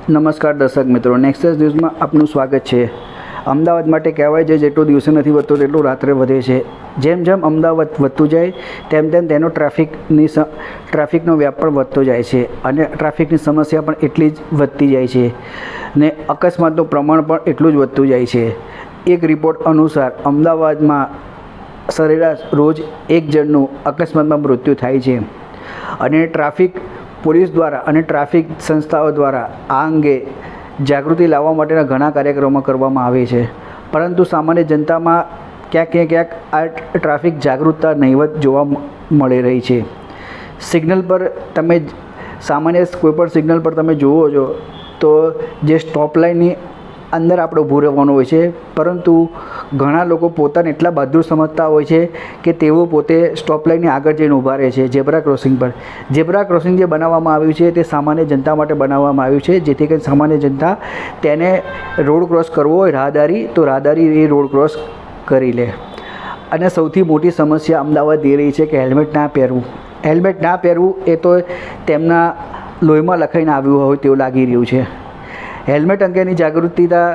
નમસ્કાર દર્શક મિત્રો, નેક્સસ ન્યૂઝમાં આપનું સ્વાગત છે। અમદાવાદ માટે કહેવાય છે જેટલું દિવસે નથી વધતું તેટલું રાત્રે વધે છે। જેમ જેમ અમદાવાદ વધતું જાય તેમ તેમ તેનો ટ્રાફિકનો વ્યાપ પણ વધતો જાય છે અને ટ્રાફિકની સમસ્યા પણ એટલી જ વધતી જાય છે ને અકસ્માતનું પ્રમાણ પણ એટલું જ વધતું જાય છે। એક રિપોર્ટ અનુસાર અમદાવાદમાં સરેરાશ રોજ 1 જણનું અકસ્માતમાં મૃત્યુ થાય છે અને ટ્રાફિક પોલીસ દ્વારા અને ટ્રાફિક સંસ્થાઓ દ્વારા આ અંગે જાગૃતિ લાવવા માટેના ઘણા કાર્યક્રમો કરવામાં આવે છે, પરંતુ સામાન્ય જનતામાં ક્યાંક ને ક્યાંક આ ટ્રાફિક જાગૃતતા નહીવત જોવા મળી રહી છે। સિગ્નલ પર તમે સામાન્ય કોઈપણ સિગ્નલ પર તમે જુઓ છો તો જે સ્ટોપ લાઇનની અંદર આપણે ઊભું રહેવાનું હોય છે, પરંતુ ઘણા લોકો પોતાને એટલા બહાદુર સમજતા હોય છે કે તેઓ પોતે સ્ટોપ લાઇનની આગળ જઈને ઊભા રહે છે ઝેબ્રા ક્રોસિંગ પર। ઝેબ્રા ક્રોસિંગ જે બનાવવામાં આવ્યું છે તે સામાન્ય જનતા માટે બનાવવામાં આવ્યું છે, જેથી કરીને સામાન્ય જનતા તેને રોડ ક્રોસ કરવો હોય રાહદારી તો રાહદારી એ રોડ ક્રોસ કરી લે। અને સૌથી મોટી સમસ્યા અમદાવાદ એ રહી છે કે હેલ્મેટ ના પહેરવું। હેલ્મેટ ના પહેરવું એ તો તેમના લોહીમાં લખાઈને આવ્યું હોય તેવું લાગી રહ્યું છે। હેલ્મેટ અંગેની જાગૃતિતા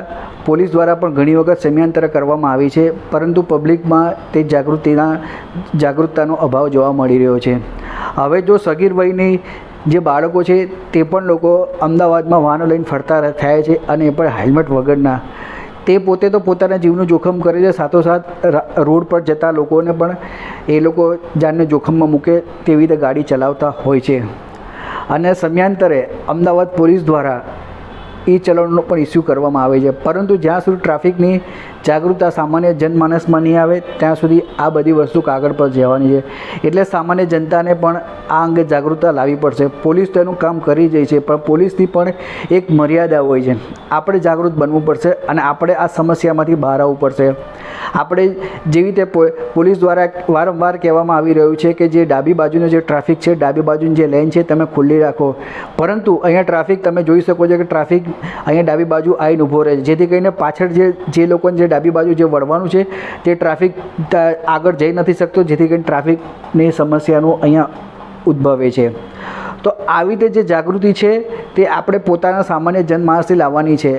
પોલીસ દ્વારા પણ ઘણી વખત સમયાંતરે કરવામાં આવી છે, પરંતુ પબ્લિકમાં તે જાગૃતતાનો અભાવ જોવા મળી રહ્યો છે। હવે જો સગીર વયની જે બાળકો છે તે પણ લોકો અમદાવાદમાં વાહનો લઈને ફરતા થાય છે અને એ પણ હેલ્મેટ વગરના। તે પોતે તો પોતાના જીવનું જોખમ કરે છે, સાથોસાથ રોડ પર જતા લોકોને પણ એ લોકો જાનને જોખમમાં મૂકે તેવી રીતે ગાડી ચલાવતા હોય છે। અને સમયાંતરે અમદાવાદ પોલીસ દ્વારા ચલણનો પણ ઇસ્યુ કરવામાં આવે છે, પરંતુ જ્યાં સુધી ટ્રાફિકની જાગૃતતા સામાન્ય જનમાનસમાં નહીં આવે ત્યાં સુધી આ બધી વસ્તુ કાગળ પર જવાની છે। એટલે સામાન્ય જનતાને પણ આ અંગે જાગૃતતા લાવવી પડશે। પોલીસ તો એનું કામ કરી રહી છે, પણ પોલીસની પણ એક મર્યાદા હોય છે। આપણે જાગૃત બનવું પડશે અને આપણે આ સમસ્યામાંથી બહાર આવવું પડશે। આપણે જેવી રીતે પોલીસ દ્વારા વારંવાર કહેવામાં આવી રહ્યું છે કે જે ડાબી બાજુનો જે ટ્રાફિક છે, ડાબી બાજુની જે લેન છે તમે ખુલ્લી રાખો, પરંતુ અહીંયા ટ્રાફિક તમે જોઈ શકો છો કે ટ્રાફિક અહીંયા ડાબી બાજુ આવીને ઊભો રહે છે, જેથી કરીને પાછળ જે લોકોને જે ડાબી બાજુ જે વળવાનું છે તે ટ્રાફિક આગળ જઈ નથી શકતો, જેથી કરીને ટ્રાફિકની સમસ્યાનું અહીંયા ઉદ્ભવે છે। તો આવી રીતે જે જાગૃતિ છે તે આપણે પોતાના સામાન્ય જનમાનસથી લાવવાની છે।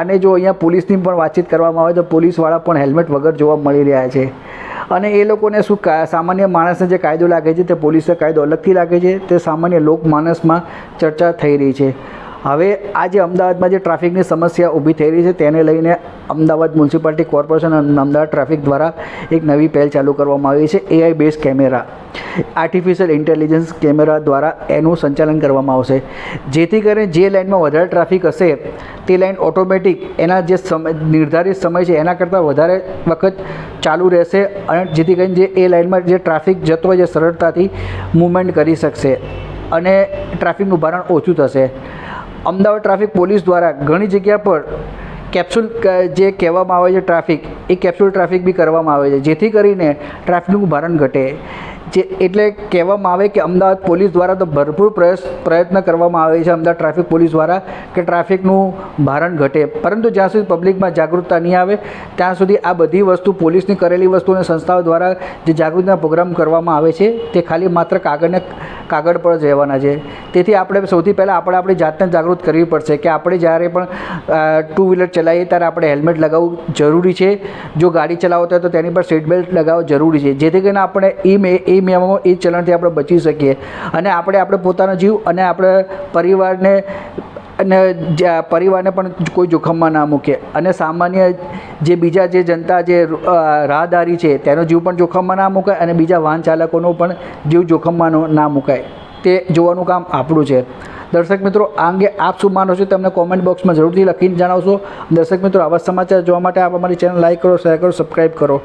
અને જો અહીંયા પોલીસની પણ વાતચીત કરવામાં આવે તો પોલીસવાળા પણ હેલ્મેટ વગર જોવા મળી રહ્યા છે અને એ લોકોને શું સામાન્ય માણસને જે કાયદો લાગે છે તે પોલીસનો કાયદો અલગથી લાગે છે, તે સામાન્ય લોકમાનસમાં ચર્ચા થઈ રહી છે। હવે આજે અમદાવાદમાં જે ટ્રાફિકની સમસ્યા ઊભી થઈ રહી છે તેને લઈને અમદાવાદ મ્યુનિસિપાલિટી કોર્પોરેશન અને અમદાવાદ ટ્રાફિક દ્વારા એક નવી પહેલ ચાલુ કરવામાં આવી છે। AI base camera, artificial intelligence camera દ્વારા એનું સંચાલન કરવામાં આવશે, જેથી કરીને જે લાઇનમાં વધારે ટ્રાફિક હશે તે લાઇન ઓટોમેટિક એના જે નિર્ધારિત સમય છે એના કરતાં વધારે વખત ચાલુ રહેશે અને જેથી કરીને જે એ લાઇનમાં જે ટ્રાફિક જતો હોય જે સરળતાથી મૂવમેન્ટ કરી શકશે અને ટ્રાફિકનું ભારણ ઓછું થશે। અમદાવાદ ટ્રાફિક પોલીસ દ્વારા ઘણી જગ્યા પર કેપ્સ્યુલ જે કહેવામાં આવે છે ટ્રાફિક, એ કેપ્સ્યુલ ટ્રાફિક બી કરવામાં આવે છે, જેથી કરીને ટ્રાફિકનું ભારણ ઘટે। એટલે કહેવામાં આવે કે અમદાવાદ પોલીસ દ્વારા તો ભરપૂર પ્રયત્ન કરવામાં આવે છે અમદાવાદ ટ્રાફિક પોલીસ દ્વારા કે ટ્રાફિકનું ભારણ ઘટે, પરંતુ જ્યાં સુધી પબ્લિકમાં જાગૃતતા નહીં આવે ત્યાં સુધી આ બધી વસ્તુ પોલીસની કરેલી વસ્તુ અને સંસ્થાઓ દ્વારા જે જાગૃતિના પ્રોગ્રામ કરવામાં આવે છે તે ખાલી માત્ર કાગળ પર જ રહેવાના છે। તેથી આપણે સૌથી પહેલાં આપણી જાતને જાગૃત કરવી પડશે કે આપણે જ્યારે પણ 2 વ્હીલર ચલાવીએ ત્યારે આપણે હેલ્મેટ લગાવવું જરૂરી છે। જો ગાડી ચલાવતા હોય તો તેની પર સીટ બેલ્ટ લગાવવું જરૂરી છે, જેથી કરીને આપણે એ નિયમો એ ચલણથી આપણે બચી શકીએ અને આપણે પોતાનો જીવ અને આપણે પરિવારને પણ કોઈ જોખમમાં ના મૂકે અને સામાન્ય જે બીજા જે જનતા જે રાહદારી છે તેનો જીવ પણ જોખમમાં ના મુકાય અને બીજા વાહન ચાલકોનો પણ જીવ જોખમમાં ના મુકાય, તે જોવાનું કામ આપણું છે। દર્શક મિત્રો, આ અંગે આપ શું માનો છો તમને કોમેન્ટ બોક્સમાં જરૂરથી લખીને જણાવશો। દર્શક મિત્રો, આવા સમાચાર જોવા માટે આપ અમારી ચેનલ લાઈક કરો, શેર કરો, સબસ્ક્રાઈબ કરો।